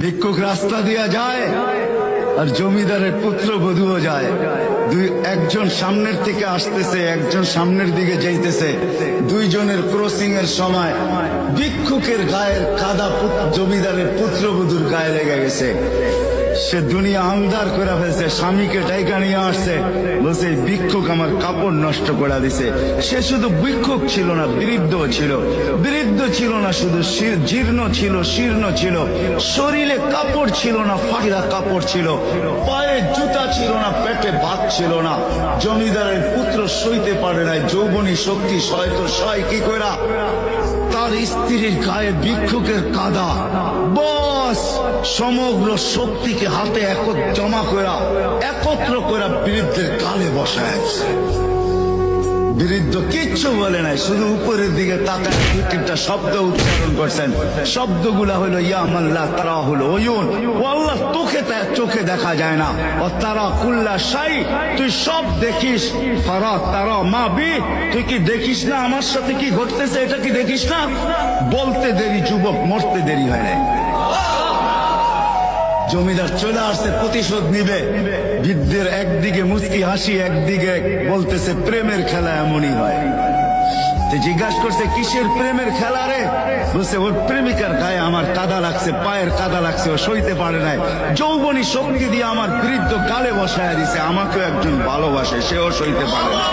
ভিক্ষুক রাস্তা দিয়া যায় আর জমিদারের পুত্র বধূও যায়। একজন সামনের থেকে আসতেছে, একজন সামনের দিকে যাইতেছে। দুইজনের ক্রসিং এর সময় ভিক্ষুকের গায়ের কাদা জমিদারের পুত্রবধূর গায়ে লেগে গেছে। সে দুনিয়া আন্ধার করে ফেলছে, স্বামীকে ডাইকা নিয়ে আসছে, বলছে ভিক্ষুক আমার কাপড় নষ্ট করে দিছে। সে শুধু ভিক্ষুক ছিল না, বৃদ্ধ ছিল। বৃদ্ধ ছিল না শুধু, জীর্ণ ছিল, শীর্ণ ছিল। শরীরে কাপড় ছিল না, ফাঁকিরা কাপড় ছিল। পায়ে জুতা ছিল না, পেটে ভাত ছিল না। জমিদারের পুত্র সইতে পারে নাই, যৌবনী শক্তি সয় কি কইরা তার স্ত্রীর গায়ে ভিক্ষুকের কাদা, বস সমগ্র শক্তিকে হাতে জমা করা, একত্র করা বৃদ্ধের গালে বসায়। বৃদ্ধ কিচ্ছু বলে নাই, শুধু উপরের দিকে তাকায় তিনটা শব্দ উচ্চারণ করছেন। শব্দগুলা হলো ইয়া মাল্লাহ তারা হলো ওয়ুন, ও আল্লাহ চোখে দেখা যায় না। ও তারা কুল্লা শাই, তুই সব দেখিস। ফারা তারা মা বি, তুই কি দেখিস না আমার সাথে কি ঘটতেছে? এটা কি দেখিস না? বলতে দেরি যুবক, মরতে দেরি হয় না। জমিদার চলে আসছে, প্রতিশোধ নিবে। বৃদ্ধের একদিকে মুস্কি হাসি, একদিকে বলতেছে প্রেমের খেলা এমনই হয়। জিজ্ঞাসা করছে কিসের প্রেমের খেলা রে? বলছে ওর প্রেমিকার গায়ে আমার কাদা লাগছে, পায়ের কাদা লাগছে, ও সইতে পারে নাই। যৌবনী শক্তি দিয়ে আমার বৃদ্ধ গালে বসায় দিছে। আমাকেও একজন ভালোবাসে, সেও সইতে পারে না।